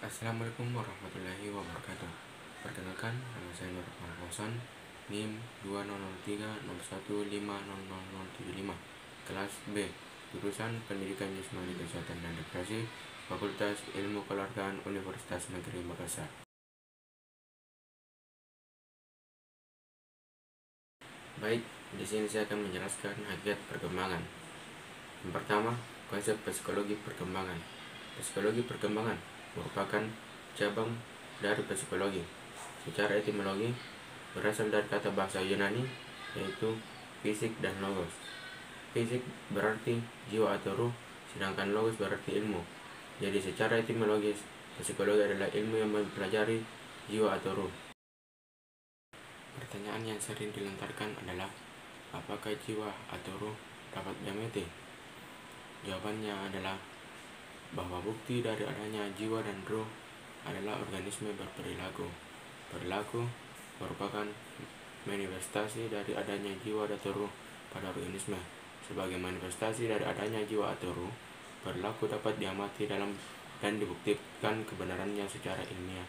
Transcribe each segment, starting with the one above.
Assalamualaikum warahmatullahi wabarakatuh. Perkenalkan, nama saya Nur Fauzan, NIM 203001500075, kelas B, jurusan Pendidikan Jasmani Kesehatan dan Rekreasi, Fakultas Ilmu Keluargaan Universitas Negeri Makassar. Baik, di sini saya akan menjelaskan hakikat perkembangan. Yang pertama, konsep psikologi perkembangan. Psikologi perkembangan merupakan cabang dari psikologi. Secara etimologi, berasal dari kata bahasa Yunani, yaitu fisik dan logos. Fisik berarti jiwa atau ruh, sedangkan logos berarti ilmu. Jadi secara etimologis, psikologi adalah ilmu yang mempelajari jiwa atau ruh. Pertanyaan yang sering dilontarkan adalah, apakah jiwa atau ruh dapat diamati? Jawabannya adalah bahwa bukti dari adanya jiwa dan ruh adalah organisme berperilaku. Perilaku merupakan manifestasi dari adanya jiwa atau ruh pada organisme. Sebagai manifestasi dari adanya jiwa atau ruh, perilaku dapat diamati dan dibuktikan kebenarannya secara ilmiah.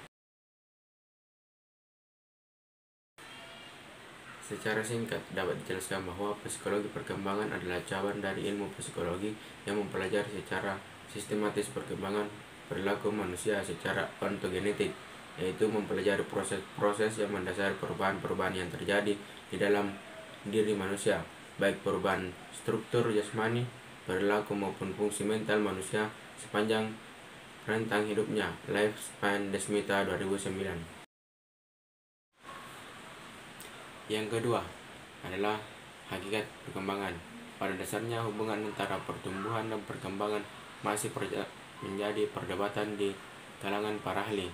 Secara singkat dapat dijelaskan bahwa psikologi perkembangan adalah cabang dari ilmu psikologi yang mempelajari secara sistematis perkembangan perilaku manusia secara ontogenetik, yaitu mempelajari proses-proses yang mendasari perubahan-perubahan yang terjadi di dalam diri manusia, baik perubahan struktur jasmani, perilaku maupun fungsi mental manusia sepanjang rentang hidupnya. Lifespan Desmita 2009. Yang kedua adalah hakikat perkembangan. Pada dasarnya hubungan antara pertumbuhan dan perkembangan masih menjadi perdebatan di kalangan para ahli.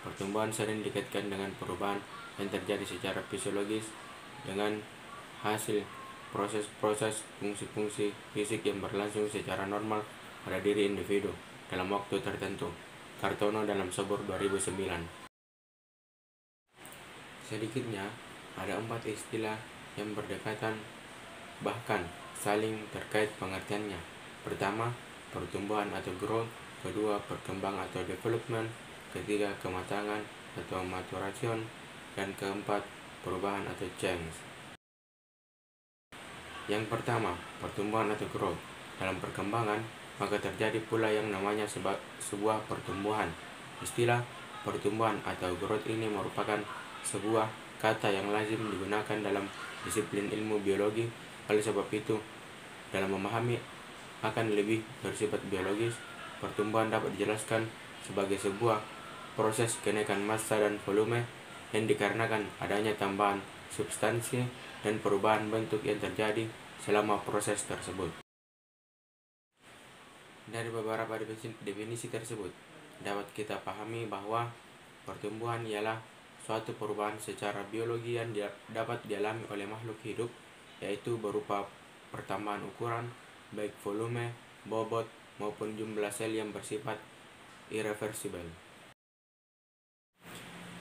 Pertumbuhan sering dikaitkan dengan perubahan yang terjadi secara fisiologis dengan hasil proses-proses fungsi-fungsi fisik yang berlangsung secara normal pada diri individu dalam waktu tertentu. Kartono dalam Sobor 2009. Sedikitnya ada 4 istilah yang berdekatan bahkan saling terkait pengertiannya. Pertama, pertumbuhan atau growth. Kedua, perkembangan atau development. Ketiga, kematangan atau maturation. Dan keempat, perubahan atau change. Yang pertama, pertumbuhan atau growth. Dalam perkembangan, maka terjadi pula yang namanya sebuah pertumbuhan. Istilah pertumbuhan atau growth ini merupakan sebuah kata yang lazim digunakan dalam disiplin ilmu biologi. Oleh sebab itu, dalam memahami akan lebih bersifat biologis, pertumbuhan dapat dijelaskan sebagai sebuah proses kenaikan massa dan volume yang dikarenakan adanya tambahan substansi dan perubahan bentuk yang terjadi selama proses tersebut. Dari beberapa definisi tersebut, dapat kita pahami bahwa pertumbuhan ialah suatu perubahan secara biologi yang dapat dialami oleh makhluk hidup, yaitu berupa pertambahan ukuran, baik volume, bobot, maupun jumlah sel yang bersifat irreversibel.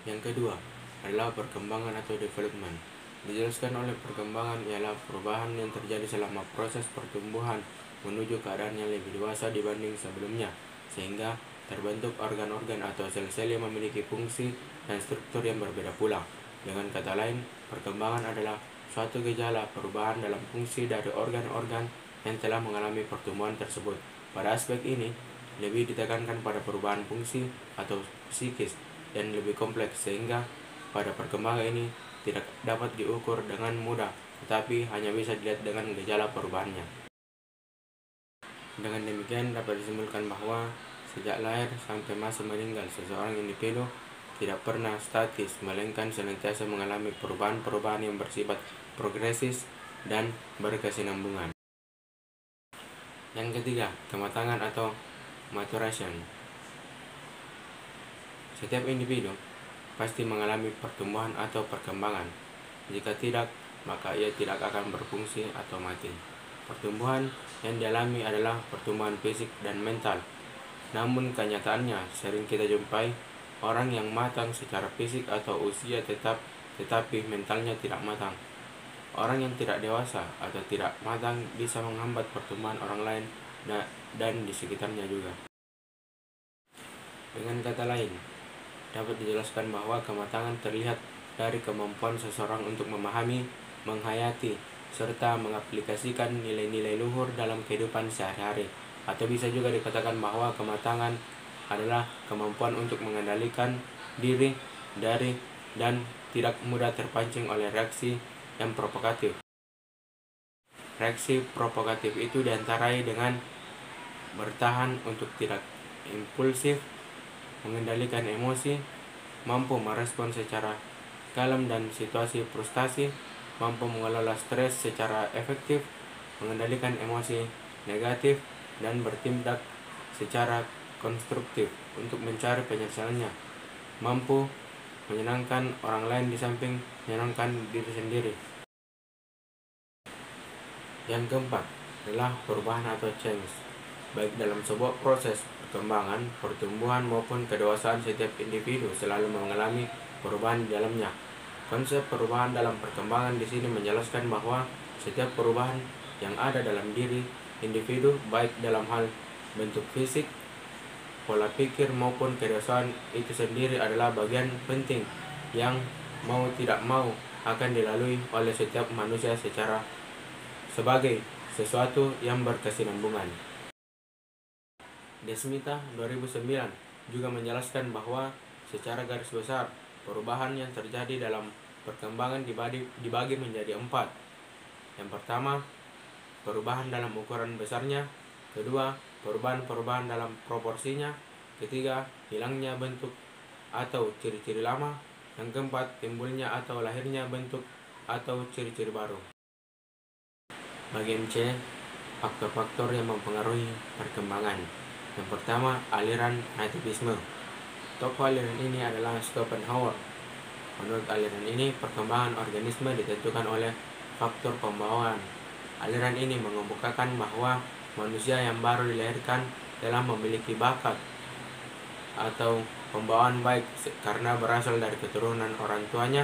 Yang kedua adalah perkembangan atau development. Dijelaskan oleh perkembangan ialah perubahan yang terjadi selama proses pertumbuhan menuju keadaan yang lebih dewasa dibanding sebelumnya, sehingga terbentuk organ-organ atau sel-sel yang memiliki fungsi dan struktur yang berbeda pula. Dengan kata lain, perkembangan adalah suatu gejala perubahan dalam fungsi dari organ-organ yang telah mengalami pertumbuhan tersebut. Pada aspek ini, lebih ditekankan pada perubahan fungsi atau psikis dan lebih kompleks, sehingga pada perkembangan ini tidak dapat diukur dengan mudah, tetapi hanya bisa dilihat dengan gejala perubahannya. Dengan demikian dapat disimpulkan bahwa sejak lahir sampai masa meninggal, seseorang individu tidak pernah statis, melainkan senantiasa mengalami perubahan-perubahan yang bersifat progresif dan berkesinambungan. Yang ketiga, kematangan atau maturation. Setiap individu pasti mengalami pertumbuhan atau perkembangan. Jika tidak, maka ia tidak akan berfungsi atau mati. Pertumbuhan yang dialami adalah pertumbuhan fisik dan mental. Namun kenyataannya sering kita jumpai orang yang matang secara fisik atau usia tetapi mentalnya tidak matang. Orang yang tidak dewasa atau tidak matang bisa menghambat pertumbuhan orang lain dan di sekitarnya juga. Dengan kata lain, dapat dijelaskan bahwa kematangan terlihat dari kemampuan seseorang untuk memahami, menghayati, serta mengaplikasikan nilai-nilai luhur dalam kehidupan sehari-hari. Atau bisa juga dikatakan bahwa kematangan adalah kemampuan untuk mengendalikan diri dari dan tidak mudah terpancing oleh reaksi yang provokatif. Reaksi provokatif itu diantarai dengan bertahan untuk tidak impulsif, mengendalikan emosi, mampu merespon secara kalem dan situasi frustasi, mampu mengelola stres secara efektif, mengendalikan emosi negatif, dan bertindak secara konstruktif untuk mencari penyelesaiannya, mampu menyenangkan orang lain di samping menyenangkan diri sendiri. Yang keempat adalah perubahan atau change. Baik dalam sebuah proses perkembangan, pertumbuhan maupun kedewasaan, setiap individu selalu mengalami perubahan di dalamnya. Konsep perubahan dalam perkembangan di sini menjelaskan bahwa setiap perubahan yang ada dalam diri individu, baik dalam hal bentuk fisik, pola pikir maupun kedewasaan itu sendiri adalah bagian penting yang mau tidak mau akan dilalui oleh setiap manusia sebagai sesuatu yang berkesinambungan. Desmita 2009 juga menjelaskan bahwa secara garis besar perubahan yang terjadi dalam perkembangan dibagi menjadi 4. Yang pertama, perubahan dalam ukuran besarnya. Kedua, perubahan dalam proporsinya. Ketiga, hilangnya bentuk atau ciri-ciri lama. Yang keempat, timbulnya atau lahirnya bentuk atau ciri-ciri baru. Bagian C, faktor-faktor yang mempengaruhi perkembangan. Yang pertama, aliran nativisme. Tokoh aliran ini adalah Schopenhauer. Menurut aliran ini, perkembangan organisme ditentukan oleh faktor pembawaan. Aliran ini mengemukakan bahwa manusia yang baru dilahirkan telah memiliki bakat atau pembawaan baik karena berasal dari keturunan orang tuanya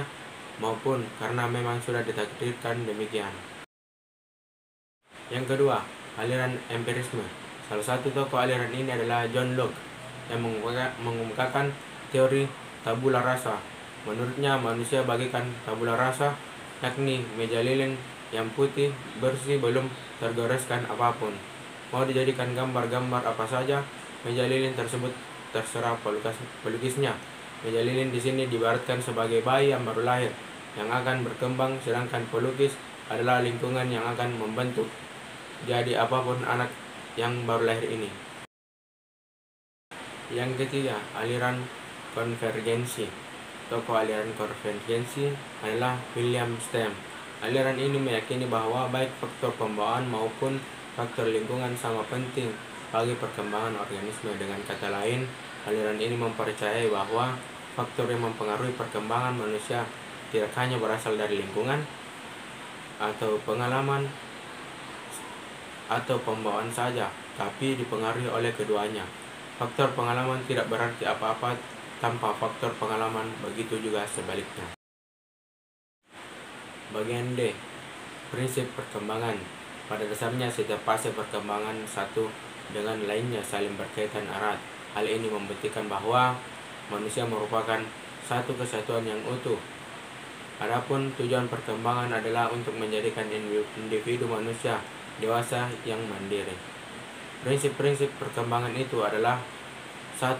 maupun karena memang sudah ditakdirkan demikian. Yang kedua, aliran empirisme. Salah satu tokoh aliran ini adalah John Locke yang mengemukakan teori tabula rasa. Menurutnya, manusia bagikan tabula rasa, yakni meja lilin yang putih bersih belum tergoreskan apapun. Mau dijadikan gambar-gambar apa saja, meja lilin tersebut terserah pelukisnya. Meja lilin di sini diibaratkan sebagai bayi yang baru lahir yang akan berkembang, sedangkan pelukis adalah lingkungan yang akan membentuk jadi apapun anak yang baru lahir ini. Yang ketiga, aliran konvergensi. Tokoh aliran konvergensi adalah William Stem. Aliran ini meyakini bahwa baik faktor pembawaan maupun faktor lingkungan sama penting bagi perkembangan organisme. Dengan kata lain, aliran ini mempercayai bahwa faktor yang mempengaruhi perkembangan manusia tidak hanya berasal dari lingkungan atau pengalaman atau pembawaan saja, tapi dipengaruhi oleh keduanya. Faktor pengalaman tidak berarti apa-apa tanpa faktor pengalaman, begitu juga sebaliknya. Bagian D, prinsip perkembangan. Pada dasarnya setiap fase perkembangan satu dengan lainnya saling berkaitan erat. Hal ini membuktikan bahwa manusia merupakan satu kesatuan yang utuh. Adapun tujuan perkembangan adalah untuk menjadikan individu manusia dewasa yang mandiri. Prinsip-prinsip perkembangan itu adalah: 1.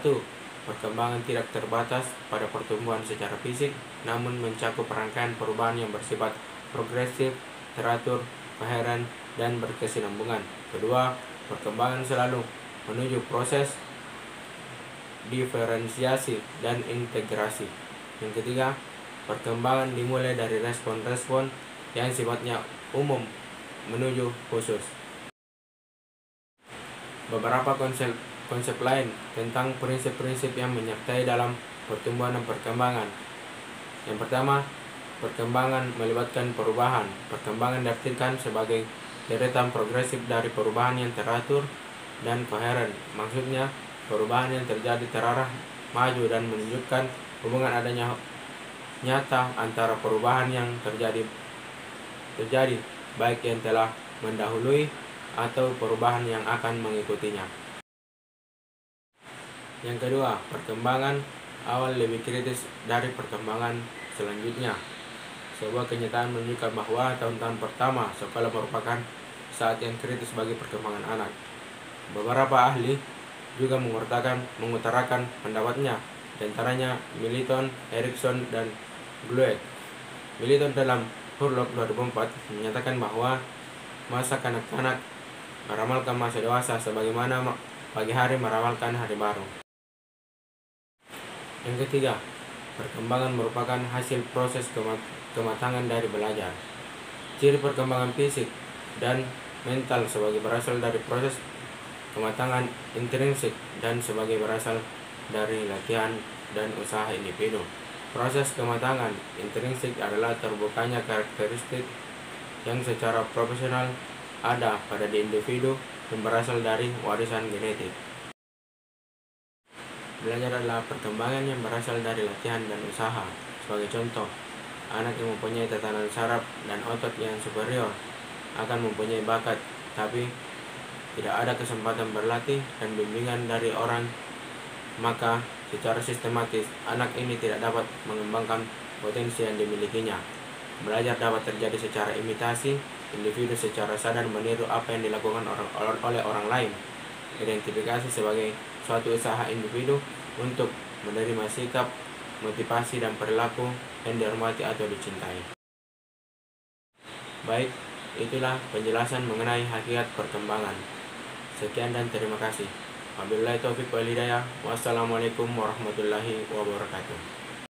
Perkembangan tidak terbatas pada pertumbuhan secara fisik, namun mencakup rangkaian perubahan yang bersifat progresif, teratur, koheren, dan berkesinambungan. Kedua, perkembangan selalu menuju proses diferensiasi dan integrasi. Yang ketiga, perkembangan dimulai dari respon-respon yang sifatnya umum menuju khusus. Beberapa konsep lain tentang prinsip-prinsip yang menyertai dalam pertumbuhan dan perkembangan. Yang pertama, perkembangan melibatkan perubahan. Perkembangan diartikan sebagai deretan progresif dari perubahan yang teratur dan koheren. Maksudnya, perubahan yang terjadi terarah maju dan menunjukkan hubungan adanya nyata antara perubahan yang terjadi baik yang telah mendahului atau perubahan yang akan mengikutinya. Yang kedua, perkembangan awal lebih kritis dari perkembangan selanjutnya. Sebuah kenyataan menunjukkan bahwa tahun-tahun pertama sekolah merupakan saat yang kritis bagi perkembangan anak. Beberapa ahli juga mengutarakan pendapatnya, di antaranya Milton, Erickson, dan Glueck. Milton dalam Hurlock 2004 menyatakan bahwa masa kanak-kanak meramalkan masa dewasa sebagaimana pagi hari meramalkan hari baru. Yang ketiga, perkembangan merupakan hasil proses kematangan dari belajar. Ciri perkembangan fisik dan mental sebagai berasal dari proses kematangan intrinsik dan sebagai berasal dari latihan dan usaha individu. Proses kematangan intrinsik adalah terbukanya karakteristik yang secara profesional ada pada individu yang berasal dari warisan genetik. Belajar adalah perkembangan yang berasal dari latihan dan usaha. Sebagai contoh, anak yang mempunyai tatanan saraf dan otot yang superior akan mempunyai bakat, tapi tidak ada kesempatan berlatih dan bimbingan dari orang, maka secara sistematis anak ini tidak dapat mengembangkan potensi yang dimilikinya. Belajar dapat terjadi secara imitasi, individu secara sadar meniru apa yang dilakukan oleh orang lain. Identifikasi sebagai suatu usaha individu untuk menerima sikap, motivasi, dan perilaku yang dihormati atau dicintai. Baik, itulah penjelasan mengenai hakikat perkembangan. Sekian dan terima kasih. Wabillahi taufiq wal hidayah. Wassalamualaikum warahmatullahi wabarakatuh.